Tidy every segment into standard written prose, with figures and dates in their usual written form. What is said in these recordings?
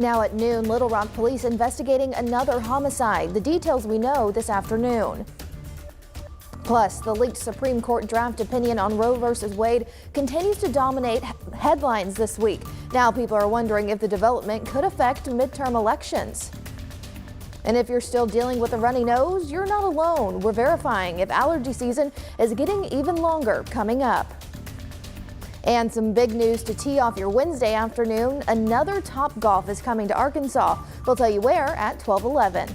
Now at noon, Little Rock police investigating another homicide. The details we know this afternoon. Plus, the leaked Supreme Court draft opinion on Roe v. Wade continues to dominate headlines this week. Now people are wondering if the development could affect midterm elections. And if you're still dealing with a runny nose, you're not alone. We're verifying if allergy season is getting even longer coming up. And some big news to tee off your Wednesday afternoon. Another Topgolf is coming to Arkansas. We'll tell you where at 12:11.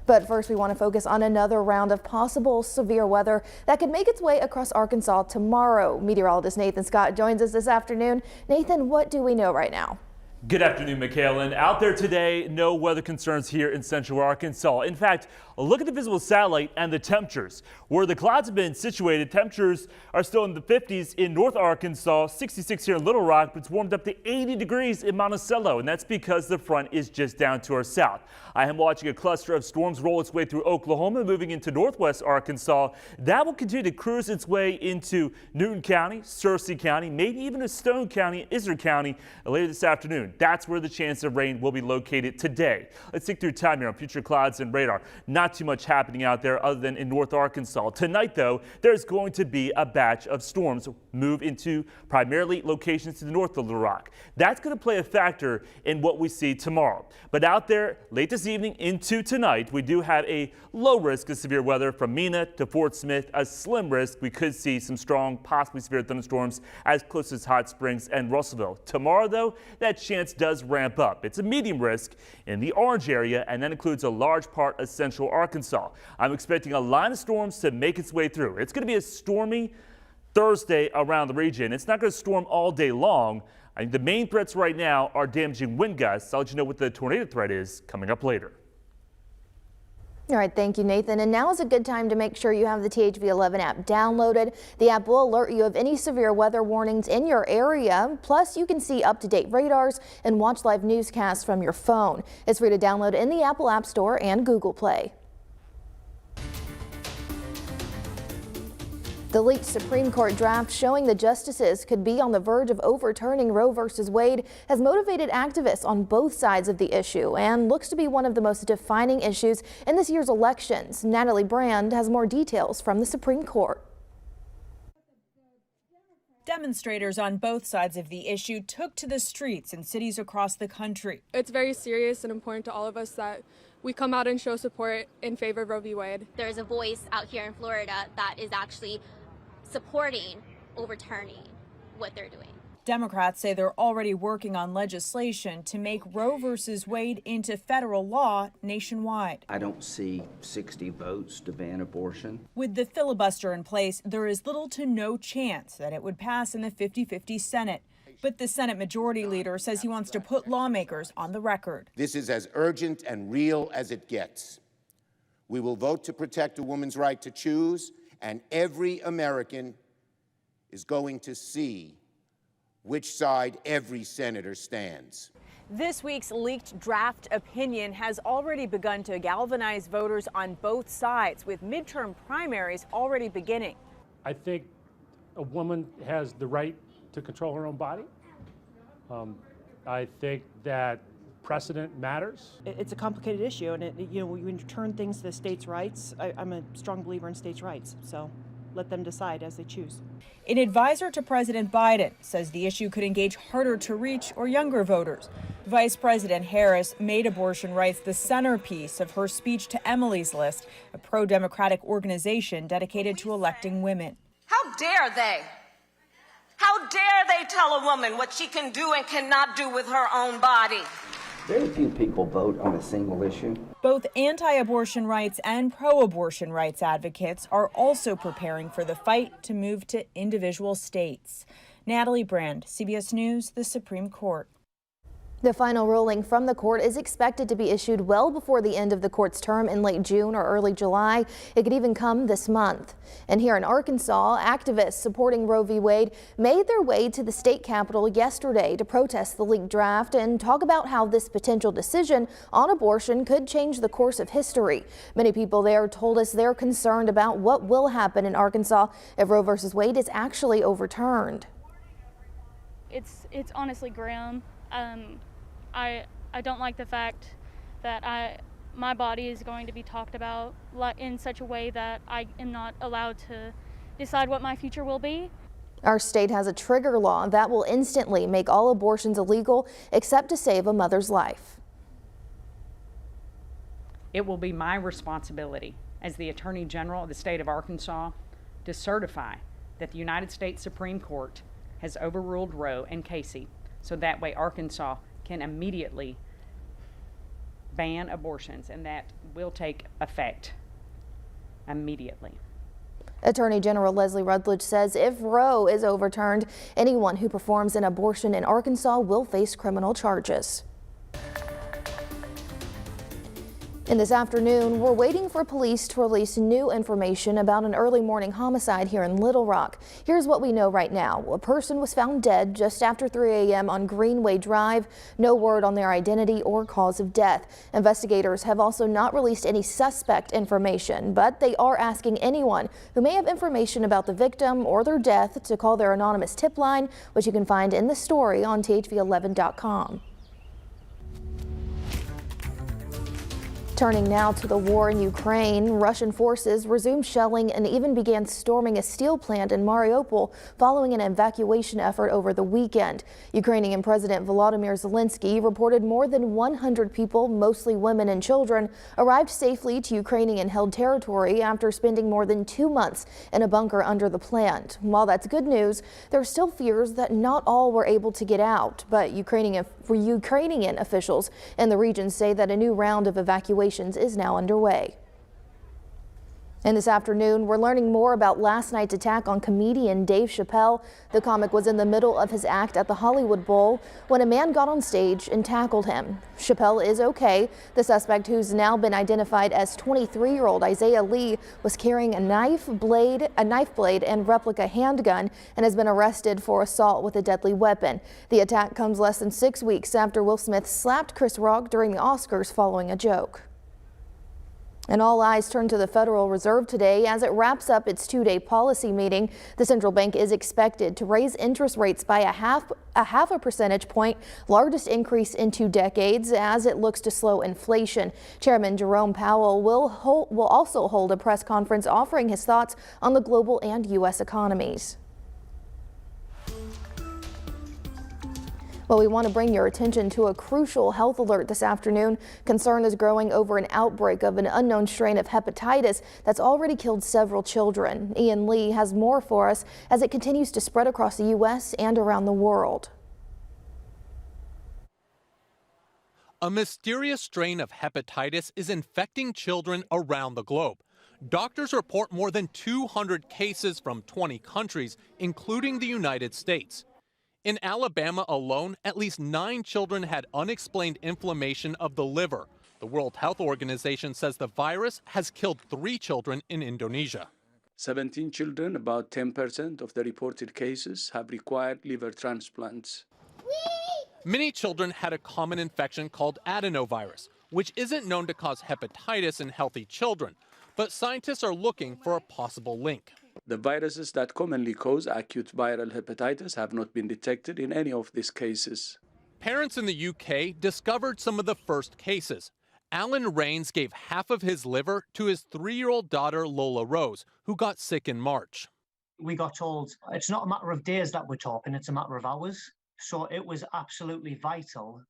But first, we want to focus on another round of possible severe weather that could make its way across Arkansas tomorrow. Meteorologist Nathan Scott joins us this afternoon. Nathan, what do we know right now? Good afternoon, McKaylin. Out there today, no weather concerns here in central Arkansas. In fact, look at the visible satellite and the temperatures. Where the clouds have been situated, temperatures are still in the 50s in North Arkansas, 66 here in Little Rock, but it's warmed up to 80 degrees in Monticello, and that's because the front is just down to our south. I am watching a cluster of storms roll its way through Oklahoma, moving into northwest Arkansas. That will continue to cruise its way into Newton County, Searcy County, maybe even to Stone County, Izard County later this afternoon. That's where the chance of rain will be located today. Let's take through time here on future clouds and radar. Not too much happening out there other than in North Arkansas. Tonight, though, there's going to be a batch of storms move into primarily locations to the north of Little Rock. That's going to play a factor in what we see tomorrow. But out there late this evening into tonight, we do have a low risk of severe weather from Mena to Fort Smith. A slim risk we could see some strong, possibly severe thunderstorms as close as Hot Springs and Russellville. Tomorrow, though, that chance does ramp up. It's a medium risk in the orange area, and that includes a large part of central Arkansas. I'm expecting a line of storms to make its way through. It's going to be a stormy Thursday around the region. It's not going to storm all day long. I think the main threats right now are damaging wind gusts. I'll let you know what the tornado threat is coming up later. All right, thank you, Nathan. And now is a good time to make sure you have the THV11 app downloaded. The app will alert you of any severe weather warnings in your area. Plus, you can see up-to-date radars and watch live newscasts from your phone. It's free to download in the Apple App Store and Google Play. The leaked Supreme Court draft showing the justices could be on the verge of overturning Roe v. Wade has motivated activists on both sides of the issue and looks to be one of the most defining issues in this year's elections. Natalie Brand has more details from the Supreme Court. Demonstrators on both sides of the issue took to the streets in cities across the country. It's very serious and important to all of us that we come out and show support in favor of Roe v. Wade. There's a voice out here in Florida that is actually supporting overturning what they're doing. Democrats say they're already working on legislation to make Roe v. Wade into federal law nationwide. I don't see 60 votes to ban abortion. With the filibuster in place, there is little to no chance that it would pass in the 50-50 Senate. But the Senate Majority Leader says he wants to put lawmakers on the record. This is as urgent and real as it gets. We will vote to protect a woman's right to choose, and every American is going to see which side every senator stands. This week's leaked draft opinion has already begun to galvanize voters on both sides, with midterm primaries already beginning. I think a woman has the right to control her own body. I think that precedent matters. It's a complicated issue, and when you turn things to the states' rights, I'm a strong believer in states' rights, so let them decide as they choose. An advisor to President Biden says the issue could engage harder to reach or younger voters. Vice President Harris made abortion rights the centerpiece of her speech to Emily's List, a pro-democratic organization dedicated to electing women. How dare they? How dare they tell a woman what she can do and cannot do with her own body? Very few people vote on a single issue. Both anti-abortion rights and pro-abortion rights advocates are also preparing for the fight to move to individual states. Natalie Brand, CBS News, the Supreme Court. The final ruling from the court is expected to be issued well before the end of the court's term in late June or early July. It could even come this month. And here in Arkansas, activists supporting Roe v. Wade made their way to the state capitol yesterday to protest the leaked draft and talk about how this potential decision on abortion could change the course of history. Many people there told us they're concerned about what will happen in Arkansas if Roe v. Wade is actually overturned. It's honestly grim. I don't like the fact that my body is going to be talked about in such a way that I am not allowed to decide what my future will be. Our state has a trigger law that will instantly make all abortions illegal except to save a mother's life. It will be my responsibility as the Attorney General of the state of Arkansas to certify that the United States Supreme Court has overruled Roe and Casey, so that way Arkansas can immediately ban abortions, and that will take effect immediately. Attorney General Leslie Rutledge says if Roe is overturned, anyone who performs an abortion in Arkansas will face criminal charges. And this afternoon, we're waiting for police to release new information about an early morning homicide here in Little Rock. Here's what we know right now. A person was found dead just after 3 a.m. on Greenway Drive. No word on their identity or cause of death. Investigators have also not released any suspect information, but they are asking anyone who may have information about the victim or their death to call their anonymous tip line, which you can find in the story on thv-at-noon.com. Turning now to the war in Ukraine, Russian forces resumed shelling and even began storming a steel plant in Mariupol following an evacuation effort over the weekend. Ukrainian President Volodymyr Zelensky reported more than 100 people, mostly women and children, arrived safely to Ukrainian-held territory after spending more than 2 months in a bunker under the plant. While that's good news, there are still fears that not all were able to get out, but Ukrainian officials in the region say that a new round of evacuations is now underway. And this afternoon, we're learning more about last night's attack on comedian Dave Chappelle. The comic was in the middle of his act at the Hollywood Bowl when a man got on stage and tackled him. Chappelle is okay. The suspect, who's now been identified as 23-year-old Isaiah Lee, was carrying a knife blade and replica handgun and has been arrested for assault with a deadly weapon. The attack comes less than 6 weeks after Will Smith slapped Chris Rock during the Oscars following a joke. And all eyes turn to the Federal Reserve today as it wraps up its 2-day policy meeting. The central bank is expected to raise interest rates by a half a percentage point, largest increase in 2 decades, as it looks to slow inflation. Chairman Jerome Powell will also hold a press conference offering his thoughts on the global and U.S. economies. Well, we want to bring your attention to a crucial health alert this afternoon. Concern is growing over an outbreak of an unknown strain of hepatitis that's already killed several children. Ian Lee has more for us as it continues to spread across the U.S. and around the world. A mysterious strain of hepatitis is infecting children around the globe. Doctors report more than 200 cases from 20 countries, including the United States. In Alabama alone, at least 9 children had unexplained inflammation of the liver. The World Health Organization says the virus has killed 3 children in Indonesia. 17 children, about 10% of the reported cases, have required liver transplants. Many children had a common infection called adenovirus, which isn't known to cause hepatitis in healthy children, but scientists are looking for a possible link. The viruses that commonly cause acute viral hepatitis have not been detected in any of these cases. Parents in the UK discovered some of the first cases. Alan Rains gave half of his liver to his 3-year-old daughter, Lola Rose, who got sick in March. We got told it's not a matter of days that we're talking, it's a matter of hours. So it was absolutely vital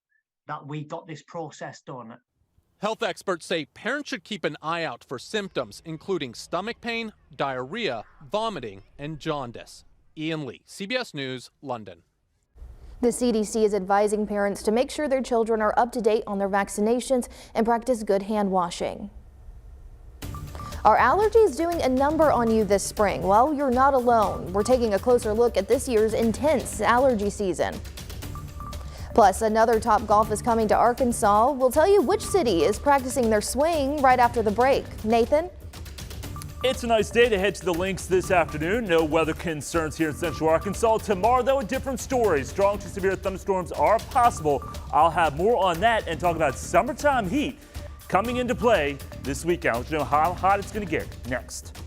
that we got this process done. Health experts say parents should keep an eye out for symptoms, including stomach pain, diarrhea, vomiting, and jaundice. Ian Lee, CBS News, London. The CDC is advising parents to make sure their children are up to date on their vaccinations and practice good hand washing. Are allergies doing a number on you this spring? Well, you're not alone. We're taking a closer look at this year's intense allergy season. Plus, another top golf is coming to Arkansas. We'll tell you which city is practicing their swing right after the break. Nathan? It's a nice day to head to the links this afternoon. No weather concerns here in Central Arkansas. Tomorrow, though, a different story. Strong to severe thunderstorms are possible. I'll have more on that and talk about summertime heat coming into play this weekend. I'll let you know how hot it's going to get next.